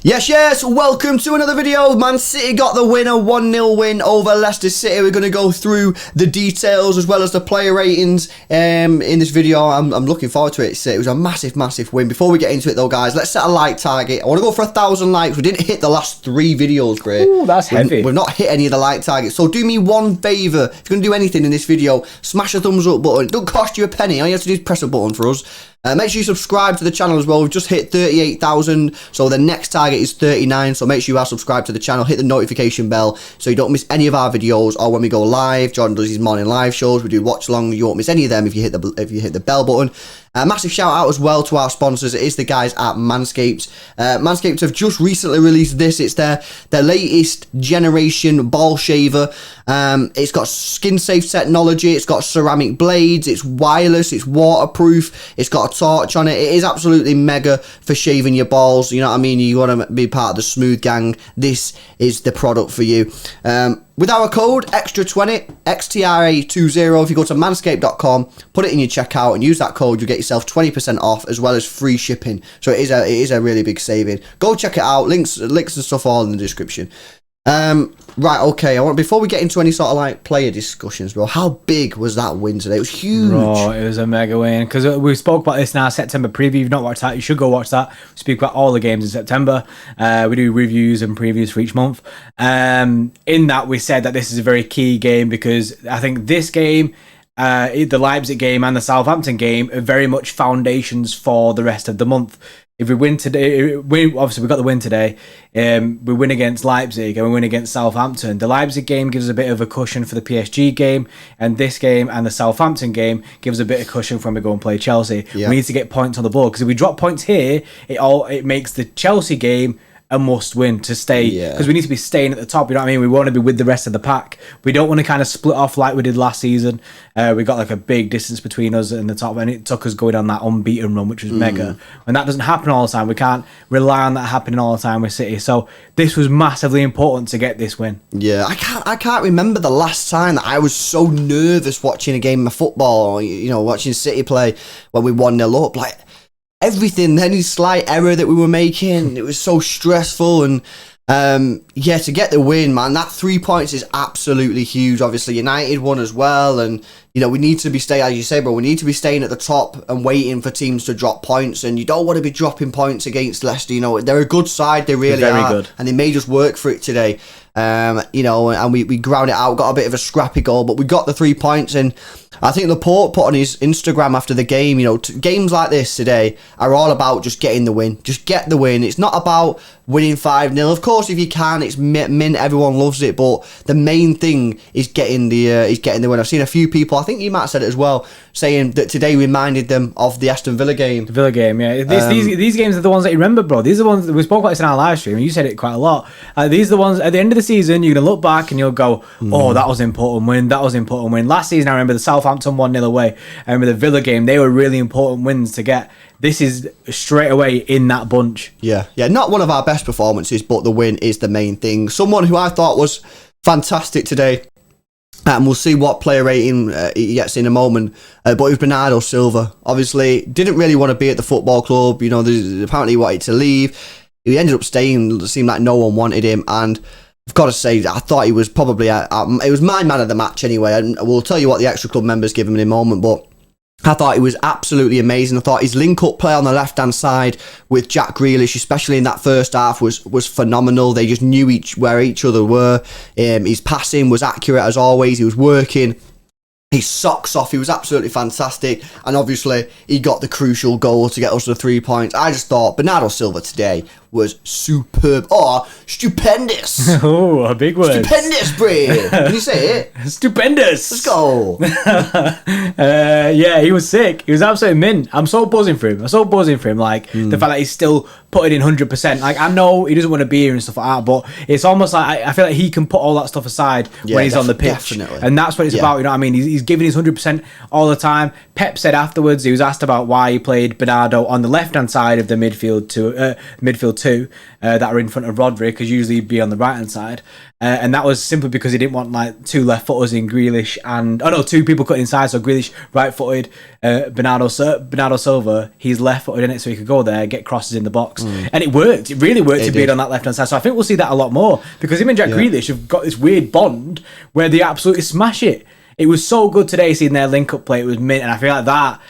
Yes, welcome to another video. Man City got the winner, 1-0 win over Leicester City. We're going to go through the details as well as the player ratings in this video. I'm looking forward to it. It was a massive win. Before we get into it though, guys, let's set a like target. I want to go for 1,000 likes. We didn't hit the last 3 videos, Gray. Ooh, that's heavy. We've not hit any of the like targets. So do me one favour. If you're going to do anything in this video, smash the thumbs up button. It don't cost you a penny. All you have to do is press a button for us. Make sure you subscribe to the channel as well. We've just hit 38,000, so the next target is 39. So make sure you are subscribed to the channel. Hit the notification bell so you don't miss any of our videos or when we go live. Jordan does his morning live shows. We do watch along. You won't miss any of them if you hit the bell button. Massive shout out as well to our sponsors. It is the guys at Manscaped. Manscaped have just recently released this. It's their latest generation ball shaver. It's got skin safe technology. It's got ceramic blades. It's wireless. It's waterproof. It's got a torch on it. It is absolutely mega for shaving your balls. You know what I mean? You want to be part of the smooth gang. This is the product for you. With our code extra20 XTRA20, if you go to manscaped.com, put it in your checkout and use that code, you'll get yourself 20% off as well as free shipping. So it is a really big saving. Go check it out. Links and stuff all in the description. Right, okay. Before we get into any sort of like player discussions, bro, how big was that win today? It was huge. Oh, it was a mega win because we spoke about this in our September preview. If you've not watched that, you should go watch that. We speak about all the games in September. We do reviews and previews for each month. In that, we said that this is a very key game because I think this game, the Leipzig game and the Southampton game, are very much foundations for the rest of the month. If we win today, obviously we got the win today. We win against Leipzig and we win against Southampton. The Leipzig game gives us a bit of a cushion for the PSG game, and this game and the Southampton game gives a bit of cushion when we go and play Chelsea. Yeah. We need to get points on the board because if we drop points here, it makes the Chelsea game a must win to stay, because we need to be staying at the top. You know what I mean? We want to be with the rest of the pack. We don't want to kind of split off like we did last season. We got like a big distance between us and the top, and it took us going on that unbeaten run, which was mega. And that doesn't happen all the time. We can't rely on that happening all the time with City. So this was massively important to get this win. Yeah, I can't remember the last time that I was so nervous watching a game of football, or, you know, watching City play when we 1-0 up. Like, everything, any slight error that we were making, it was so stressful. And to get the win, man, that 3 points is absolutely huge. Obviously United won as well, and you know, we need to be staying, as you say, bro, we need to be staying at the top and waiting for teams to drop points. And you don't want to be dropping points against Leicester. You know, they're a good side, they really are, very good, and they made us work for it today. You know, and we ground it out, got a bit of a scrappy goal, but we got the 3 points. And I think Laporte put on his Instagram after the game, you know, games like this today are all about just getting the win. Just get the win. It's not about winning 5-0. Of course, if you can, it's mint. Everyone loves it, but the main thing is getting the win. I've seen a few people, I think you might have said it as well, saying that today reminded them of the Aston Villa game. The Villa game, yeah. These games are the ones that you remember, bro. These are the ones we spoke about this in our live stream, and you said it quite a lot. These are the ones at the end of the season you're gonna look back and you'll go, oh, that was an important win. That was an important win. Last season, I remember the Southampton 1-0 away. I remember the Villa game. They were really important wins to get. This is straight away in that bunch. Yeah. Not one of our best performances, but the win is the main thing. Someone who I thought was fantastic today, and we'll see what player rating he gets in a moment, but it was Bernardo Silva. Obviously, didn't really want to be at the football club. You know, apparently he wanted to leave. He ended up staying. It seemed like no one wanted him, and I've got to say, I thought he was probably it was my man of the match anyway. And we'll tell you what the extra club members give him in a moment, but I thought he was absolutely amazing. I thought his link-up play on the left-hand side with Jack Grealish, especially in that first half, was phenomenal. They just knew where each other were. His passing was accurate as always. He was working his socks off. He was absolutely fantastic. And obviously, he got the crucial goal to get us the 3 points. I just thought Bernardo Silva today was superb. Oh, stupendous. Oh, a big word. Stupendous, Bray. Can you say it? Stupendous. Let's go. Yeah, he was sick. He was absolutely mint. I'm so buzzing for him. Like, the fact that he's still putting in 100%. Like, I know he doesn't want to be here and stuff like that, but it's almost like I feel like he can put all that stuff aside when he's on the pitch. Definitely. And that's what it's about, you know what I mean? He's giving his 100% all the time. Pep said afterwards, he was asked about why he played Bernardo on the left-hand side of the midfield two that are in front of Rodri, because usually he'd be on the right hand side. And that was simply because he didn't want like two left footers in Grealish and two people cut inside. So Grealish right footed, Bernardo Silva, he's left footed in it, so he could go there, get crosses in the box, and it worked. It really worked to be on that left hand side. So I think we'll see that a lot more, because him and Jack Grealish have got this weird bond where they absolutely smash it. It was so good today seeing their link up play. It was mint, and I feel like that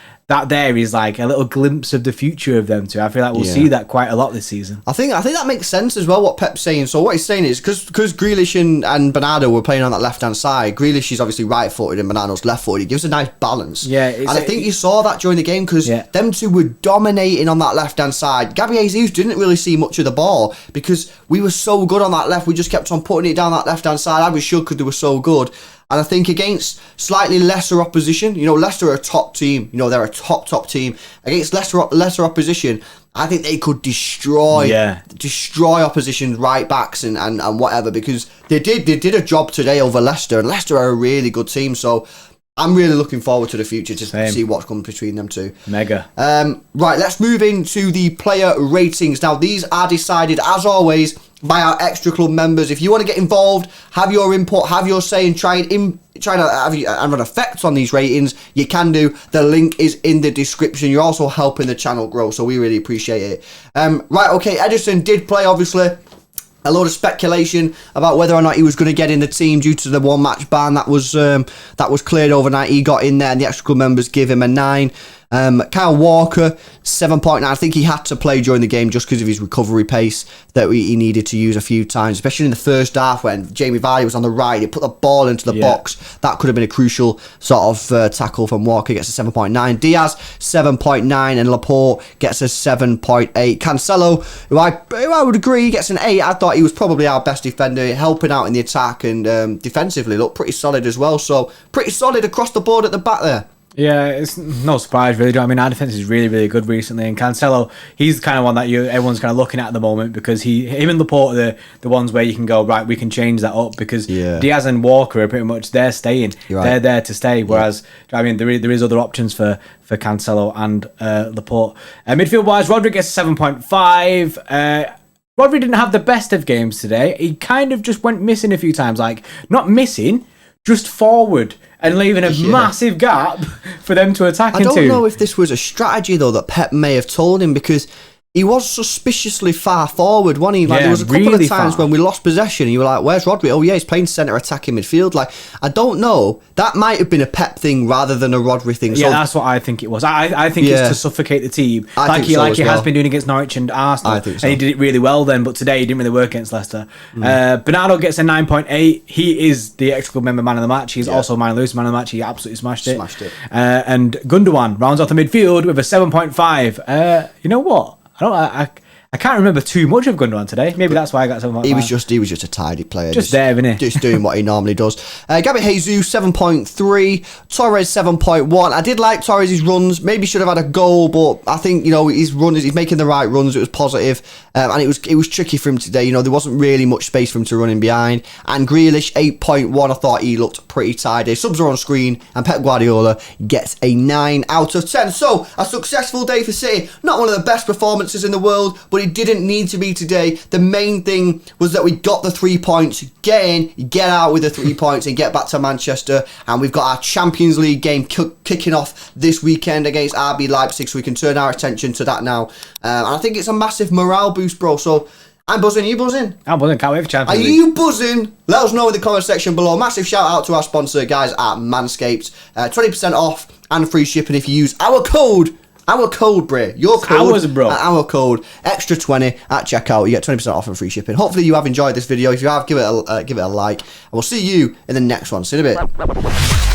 there is like a little glimpse of the future of them two. I feel like we'll see that quite a lot this season. I think that makes sense as well, what Pep's saying. So what he's saying is, because Grealish and Bernardo were playing on that left-hand side, Grealish is obviously right-footed and Bernardo's left-footed. He gives a nice balance. Yeah. And I think you saw that during the game, because them two were dominating on that left-hand side. Gabriel Jesus didn't really see much of the ball because we were so good on that left. We just kept on putting it down that left-hand side. I was sure because they were so good. And I think against slightly lesser opposition, Leicester are a top team. They're a top team. Against lesser opposition, I think they could destroy opposition's right backs and whatever, because they did a job today over Leicester. And Leicester are a really good team. So I'm really looking forward to the future to see what's coming between them two. Mega. Right, let's move into the player ratings. Now, these are decided, as always, by our extra club members. If you want to get involved, have your input, have your say, and try to have an effect on these ratings, you can do. The link is in the description. You're also helping the channel grow, so we really appreciate it. Right, okay, Ederson did play, obviously. A lot of speculation about whether or not he was going to get in the team due to the one-match ban that was cleared overnight. He got in there, and the extra club members give him a 9. Kyle Walker, 7.9. I think he had to play during the game just because of his recovery pace that he needed to use a few times, especially in the first half when Jamie Vardy was on the right. He put the ball into the box. That could have been a crucial sort of tackle from Walker. Gets a 7.9. Diaz, 7.9. And Laporte gets a 7.8. Cancelo, who I would agree, gets an 8. I thought he was probably our best defender, helping out in the attack, and defensively looked pretty solid as well. So pretty solid across the board at the back there. Yeah, it's no surprise really. I mean, our defense is really, really good recently, and Cancelo, he's kind of one that everyone's kind of looking at the moment, because him and Laporte are the ones where you can go, right, we can change that up, because Diaz and Walker are pretty much, they're staying. Right. They're there to stay, whereas, I mean, there is other options for Cancelo and Laporte. Midfield-wise, Rodri gets 7.5. Rodri didn't have the best of games today. He kind of just went missing a few times, like, not missing, just forward, and leaving a massive gap for them to attack into. I don't know if this was a strategy, though, that Pep may have told him, because he was suspiciously far forward, wasn't he? Like, there was a couple of times when we lost possession, and you were like, where's Rodri? Oh, yeah, he's playing centre attacking midfield. Like, I don't know. That might have been a Pep thing rather than a Rodri thing. Yeah, that's what I think it was. I think it's to suffocate the team. Like he has been doing against Norwich and Arsenal. I think so. And he did it really well then, but today he didn't really work against Leicester. Bernardo gets a 9.8. He is the extra club member man of the match. He's also man of the match. He absolutely smashed it. And Gundogan rounds off the midfield with a 7.5. You know what? I can't remember too much of Gundogan today. Maybe that's why I got 7.5. He was just a tidy player. Just there, isn't he? Just doing what he normally does. Gabriel Jesus, 7.3. Torres, 7.1. I did like Torres' runs. Maybe should have had a goal, but I think, his runs, he's making the right runs. It was positive. And it was tricky for him today. There wasn't really much space for him to run in behind. And Grealish, 8.1. I thought he looked pretty tidy. Subs are on screen, and Pep Guardiola gets a 9 out of 10. So, a successful day for City. Not one of the best performances in the world, but it didn't need to be today. The main thing was that we got the 3 points. Get in, get out with the 3 points, and get back to Manchester. And we've got our Champions League game kicking off this weekend against RB Leipzig, so we can turn our attention to that now. And I think it's a massive morale boost, bro. So I'm buzzing. Are you buzzing? I'm buzzing. Can't wait for Champions League. Are you buzzing? Let us know in the comment section below. Massive shout out to our sponsor, guys, at Manscaped. 20% off and free shipping if you use our code, Bray. Your code. Ours, bro. Our code, extra 20 at checkout. You get 20% off and free shipping. Hopefully you have enjoyed this video. If you have, give it a like. And we'll see you in the next one. See you in a bit.